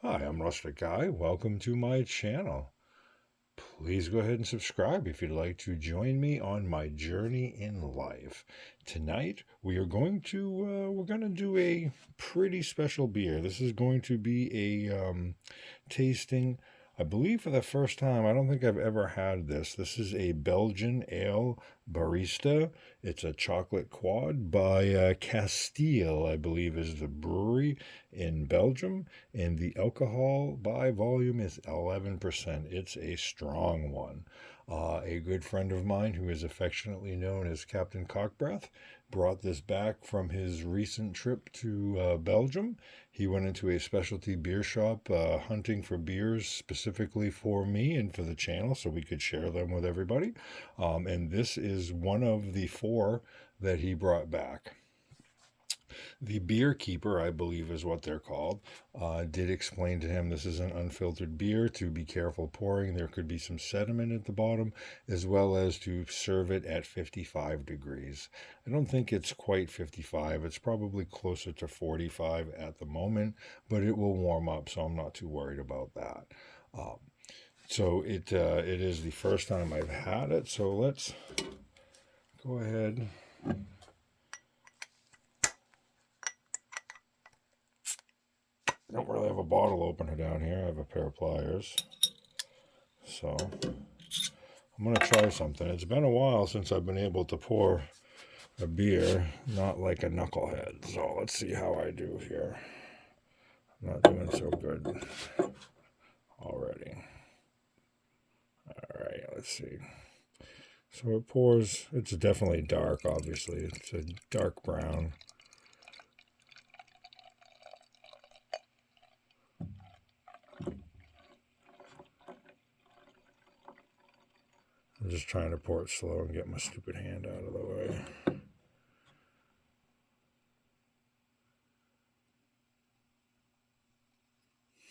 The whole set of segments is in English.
Hi, I'm Rustic Guy. Welcome to my channel. Please go ahead and subscribe if you'd like to join me on my journey in life. Tonight we're going to do a pretty special beer. This is going to be a tasting, I believe for the first time. I don't think I've ever had this. This is a Belgian ale Barista. It's a chocolate quad by Kasteel, I believe is the brewery in Belgium. And the alcohol by volume is 11%. It's a strong one. A good friend of mine, who is affectionately known as Captain Cockbreath, brought this back from his recent trip to Belgium. He went into a specialty beer shop hunting for beers specifically for me and for the channel so we could share them with everybody. And this is one of the four that he brought back. The beer keeper, I believe is what they're called, did explain to him this is an unfiltered beer, to be careful pouring. There could be some sediment at the bottom, as well as to serve it at 55 degrees. I don't think it's quite 55. It's probably closer to 45 at the moment, but it will warm up, so I'm not too worried about that. Um, it is the first time I've had it, so let's go ahead. I don't really have a bottle opener down here. I have a pair of pliers. So I'm going to try something. It's been a while since I've been able to pour a beer, not like a knucklehead. So let's see how I do here. I'm not doing so good already. All right, let's see. So it pours. It's definitely dark, obviously. It's a dark brown. I'm just trying to pour it slow and get my stupid hand out of the way.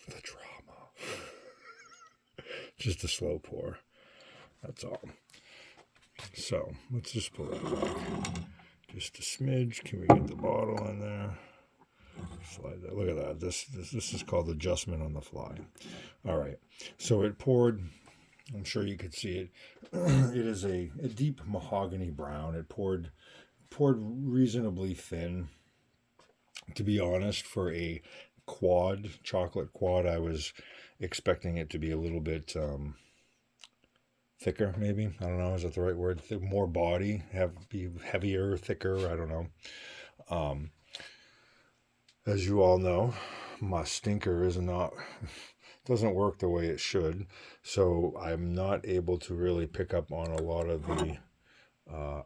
The drama. Just a slow pour. That's all. So let's just pull that back just a smidge. Can we get the bottle in there? Slide that. Look at that. This is called adjustment on the fly. All right. So it poured. I'm sure you could see it. It is a deep mahogany brown. It poured reasonably thin. To be honest, for a chocolate quad, I was expecting it to be a little bit thicker, maybe. I don't know. Is that the right word? More body, be heavier, thicker. I don't know. As you all know, my stinker doesn't work the way it should, so I'm not able to really pick up on a lot of the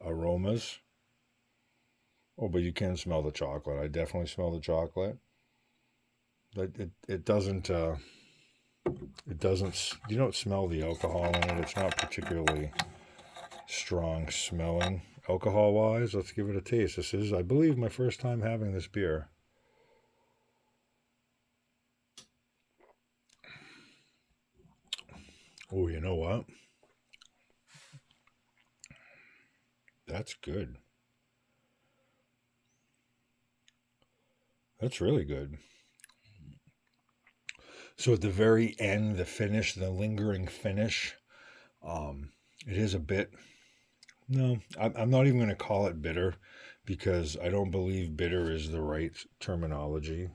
aromas. Oh, but you can smell the chocolate. I definitely smell the chocolate. But it doesn't. It doesn't. You don't smell the alcohol in it. It's not particularly strong smelling alcohol wise. Let's give it a taste. This is, I believe, my first time having this beer. Oh, you know what? That's good. That's really good. So at the very end, the finish, the lingering finish, it is a bit. No, I'm not even going to call it bitter, because I don't believe bitter is the right terminology.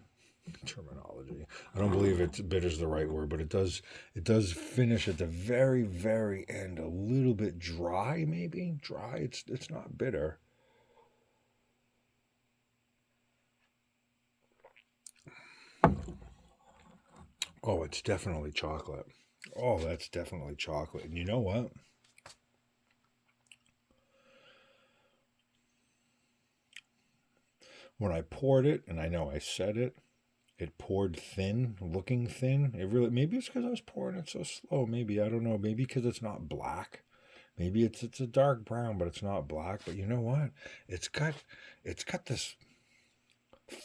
I don't believe it's bitter is the right word, but it does finish at the very very end a little bit dry, maybe dry. It's not bitter. Oh, it's definitely chocolate. Oh, that's definitely chocolate. And you know what? When I poured it, and I know I said it poured thin, looking thin. It really, maybe it's because I was pouring it so slow. Maybe, I don't know. Maybe because it's not black. Maybe it's a dark brown, but it's not black. But you know what? It's got it's got this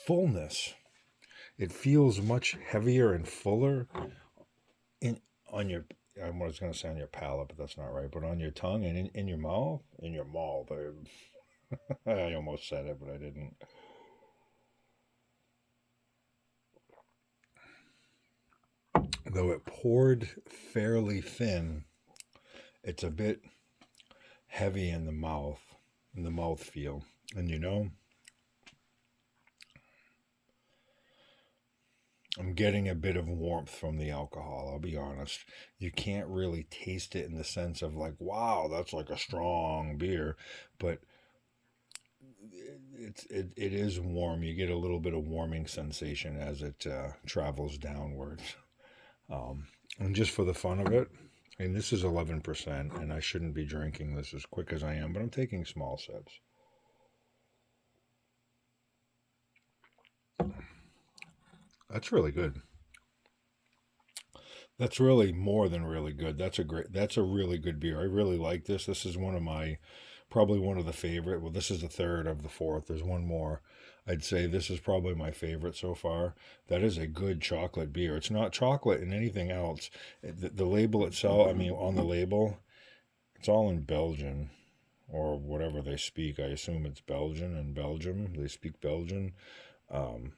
fullness. It feels much heavier and fuller in on your. I was going to say on your palate, but that's not right. But on your tongue and in your mouth, in your mouth. I almost said it, but I didn't. Though it poured fairly thin, it's a bit heavy in the mouth feel. And I'm getting a bit of warmth from the alcohol, I'll be honest. You can't really taste it in the sense of like, wow, that's like a strong beer, but it is warm. You get a little bit of warming sensation as it travels downwards. And just for the fun of it, and this is 11%, and I shouldn't be drinking this as quick as I am, but I'm taking small sips. That's really good. That's really more than really good. That's a really good beer. I really like this. This is probably one of the favorite. Well, this is the third of the fourth. There's one more. I'd say this is probably my favorite so far. That is a good chocolate beer. It's not chocolate in anything else. The label itself, I mean, on the label, it's all in Belgian or whatever they speak. I assume it's Belgian and Belgium. They speak Belgian. Um,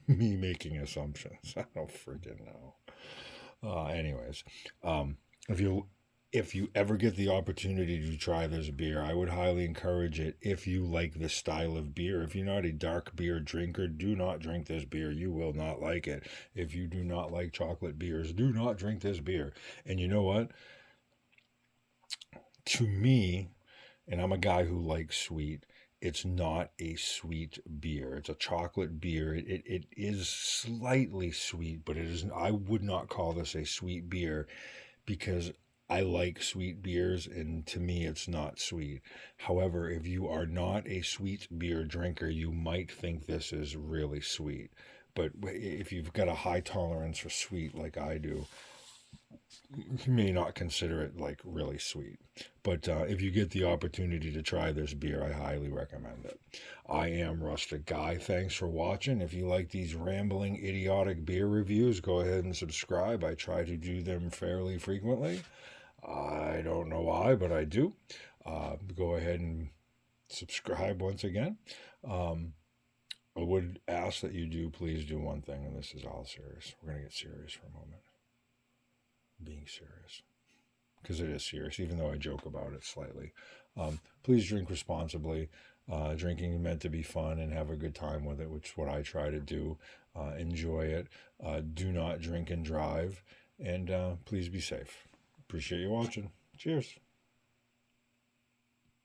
me making assumptions. I don't freaking know. Anyways, if you ever get the opportunity to try this beer, I would highly encourage it if you like this style of beer. If you're not a dark beer drinker, do not drink this beer. You will not like it. If you do not like chocolate beers, do not drink this beer. And you know what? To me, and I'm a guy who likes sweet, it's not a sweet beer. It's a chocolate beer. It is slightly sweet, but it is. I would not call this a sweet beer because I like sweet beers, and to me, it's not sweet. However, if you are not a sweet beer drinker, you might think this is really sweet. But if you've got a high tolerance for sweet like I do, you may not consider it like really sweet. But if you get the opportunity to try this beer, I highly recommend it. I am Rustic Guy. Thanks for watching. If you like these rambling, idiotic beer reviews, go ahead and subscribe. I try to do them fairly frequently. I don't know why, but I do. Go ahead and subscribe once again. I would ask that you do please do one thing, and this is all serious. We're going to get serious for a moment. Being serious. Because it is serious, even though I joke about it slightly. Please drink responsibly. Drinking is meant to be fun and have a good time with it, which is what I try to do. Enjoy it. Do not drink and drive. And please be safe. Appreciate you watching. Cheers.